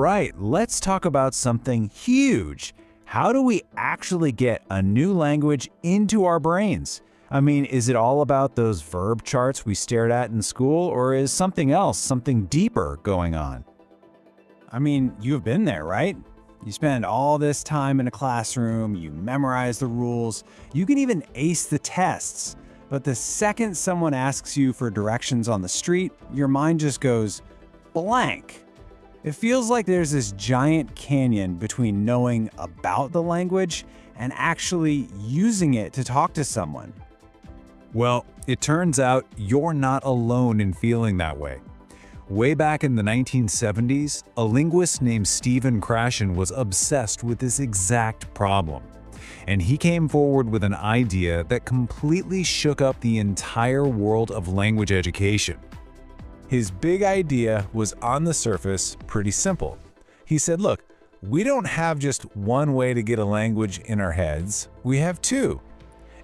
right, let's talk about something huge. How do we actually get a new language into our brains? I mean, is it all about those verb charts we stared at in school, or is something else, something deeper going on? I mean, you've been there, right? You spend all this time in a classroom, you memorize the rules, you can even ace the tests. But the second someone asks you for directions on the street, your mind just goes blank. It feels like there's this giant canyon between knowing about the language and actually using it to talk to someone. Well, it turns out you're not alone in feeling that way. Way back in the 1970s, a linguist named Krashen was obsessed with this exact problem. And he came forward with an idea that completely shook up the entire world of language education. His big idea was, on the surface, pretty simple. He said, look, we don't have just one way to get a language in our heads, we have two.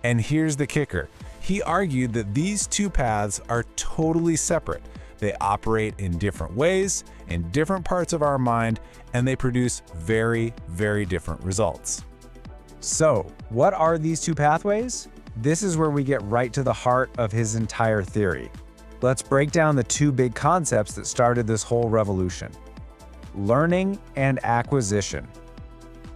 And here's the kicker. He argued that these two paths are totally separate. They operate in different ways, in different parts of our mind, and they produce very, very different results. So, what are these two pathways? This is where we get right to the heart of his entire theory. Let's break down the two big concepts that started this whole revolution: learning and acquisition.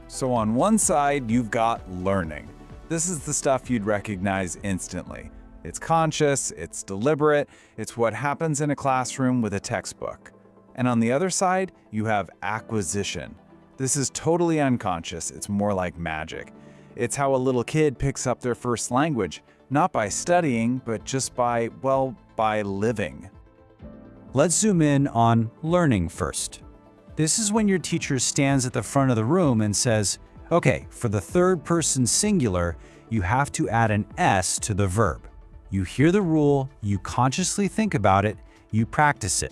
So on one side, you've got learning. This is the stuff you'd recognize instantly. It's conscious, it's deliberate, it's what happens in a classroom with a textbook. And on the other side, you have acquisition. This is totally unconscious, it's more like magic. It's how a little kid picks up their first language, not by studying, but just by living. Let's zoom in on learning first. This is when your teacher stands at the front of the room and says, okay, for the third person singular, you have to add an S to the verb. You hear the rule, you consciously think about it, you practice it.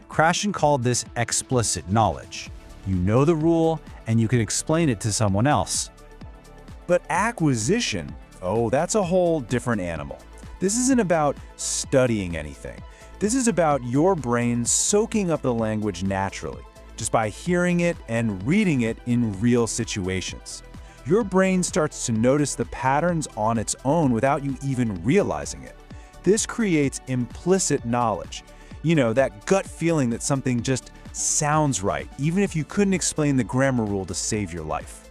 Krashen called this explicit knowledge. You know the rule, and you can explain it to someone else. But acquisition, oh, that's a whole different animal. This isn't about studying anything. This is about your brain soaking up the language naturally, just by hearing it and reading it in real situations. Your brain starts to notice the patterns on its own without you even realizing it. This creates implicit knowledge. You know, that gut feeling that something just sounds right, even if you couldn't explain the grammar rule to save your life.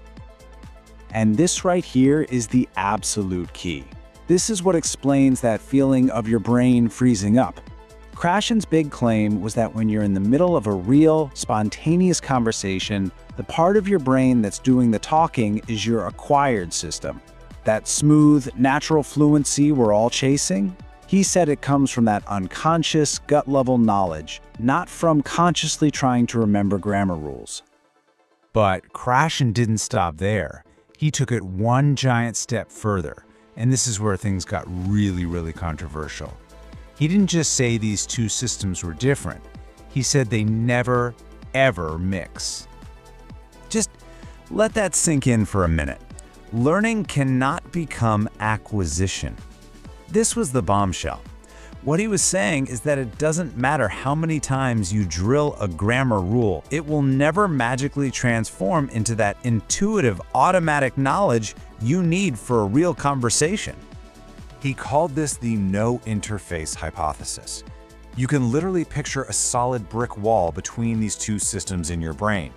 And this right here is the absolute key. This is what explains that feeling of your brain freezing up. Krashen's big claim was that when you're in the middle of a real, spontaneous conversation, the part of your brain that's doing the talking is your acquired system. That smooth, natural fluency we're all chasing? He said it comes from that unconscious, gut-level knowledge, not from consciously trying to remember grammar rules. But Krashen didn't stop there. He took it one giant step further, and this is where things got really, really controversial. He didn't just say these two systems were different. He said they never, ever mix. Just let that sink in for a minute. Learning cannot become acquisition. This was the bombshell. What he was saying is that it doesn't matter how many times you drill a grammar rule, it will never magically transform into that intuitive, automatic knowledge you need for a real conversation. He called this the no interface hypothesis. You can literally picture a solid brick wall between these two systems in your brain.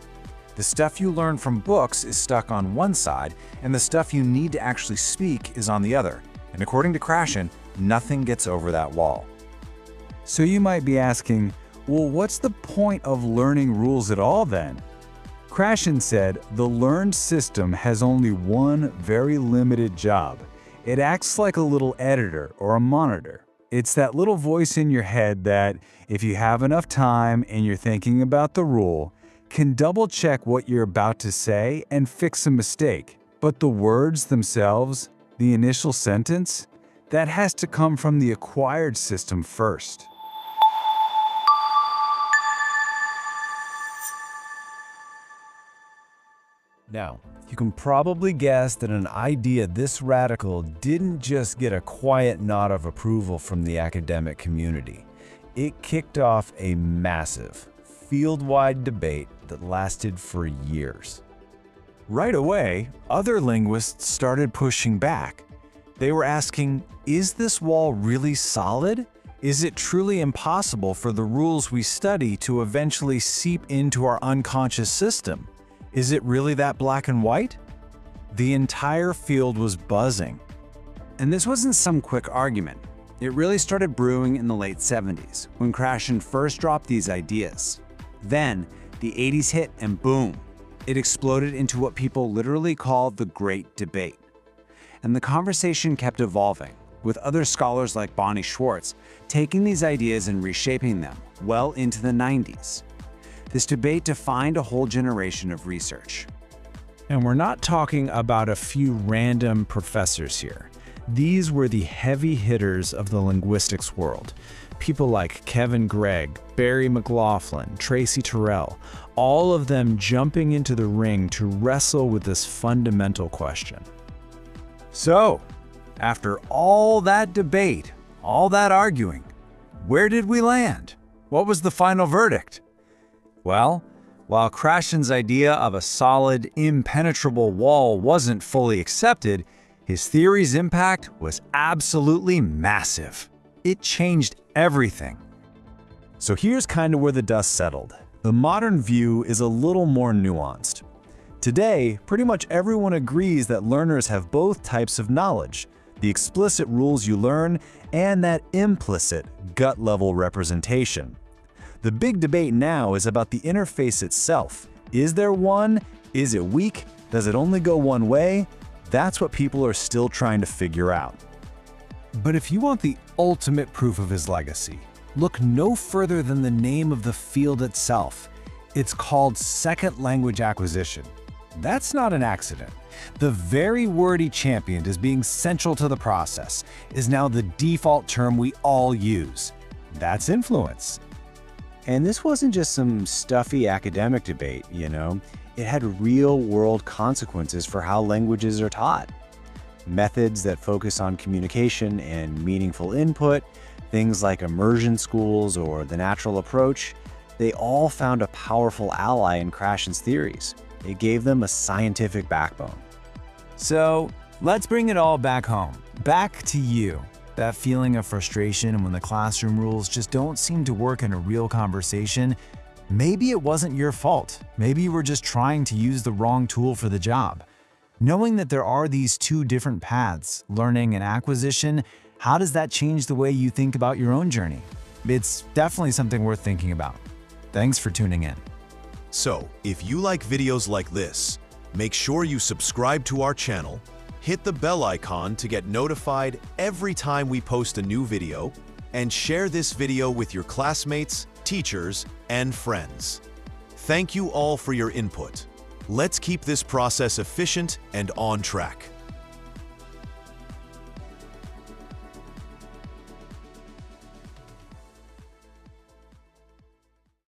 The stuff you learn from books is stuck on one side, and the stuff you need to actually speak is on the other. And according to Krashen, nothing gets over that wall. So you might be asking, well, what's the point of learning rules at all then? Krashen said the learned system has only one very limited job. It acts like a little editor or a monitor. It's that little voice in your head that, if you have enough time and you're thinking about the rule, can double-check what you're about to say and fix a mistake. But the words themselves, the initial sentence, that has to come from the acquired system first. Now, you can probably guess that an idea this radical didn't just get a quiet nod of approval from the academic community. It kicked off a massive, field-wide debate that lasted for years. Right away, other linguists started pushing back. They were asking, is this wall really solid? Is it truly impossible for the rules we study to eventually seep into our unconscious system? Is it really that black and white? The entire field was buzzing. And this wasn't some quick argument. It really started brewing in the late 70s, when Krashen first dropped these ideas. Then, the 80s hit and boom, it exploded into what people literally call the Great Debate. And the conversation kept evolving, with other scholars like Bonnie Schwartz taking these ideas and reshaping them well into the 90s. This debate defined a whole generation of research. And we're not talking about a few random professors here. These were the heavy hitters of the linguistics world. People like Kevin Gregg, Barry McLaughlin, Tracy Terrell, all of them jumping into the ring to wrestle with this fundamental question. So, after all that debate, all that arguing, where did we land? What was the final verdict? Well, while Krashen's idea of a solid, impenetrable wall wasn't fully accepted, his theory's impact was absolutely massive. It changed everything. So here's kind of where the dust settled. The modern view is a little more nuanced. Today, pretty much everyone agrees that learners have both types of knowledge, the explicit rules you learn and that implicit, gut-level representation. The big debate now is about the interface itself. Is there one? Is it weak? Does it only go one way? That's what people are still trying to figure out. But if you want the ultimate proof of his legacy, look no further than the name of the field itself. It's called second language acquisition. That's not an accident. The very word he championed as being central to the process is now the default term we all use. That's influence. And this wasn't just some stuffy academic debate, you know. It had real-world consequences for how languages are taught. Methods that focus on communication and meaningful input, things like immersion schools or the natural approach, they all found a powerful ally in Krashen's theories. It gave them a scientific backbone. So let's bring it all back home, back to you. That feeling of frustration when the classroom rules just don't seem to work in a real conversation. Maybe it wasn't your fault. Maybe you were just trying to use the wrong tool for the job. Knowing that there are these two different paths, learning and acquisition, how does that change the way you think about your own journey? It's definitely something worth thinking about. Thanks for tuning in. So, if you like videos like this, make sure you subscribe to our channel, hit the bell icon to get notified every time we post a new video, and share this video with your classmates, teachers, and friends. Thank you all for your input. Let's keep this process efficient and on track.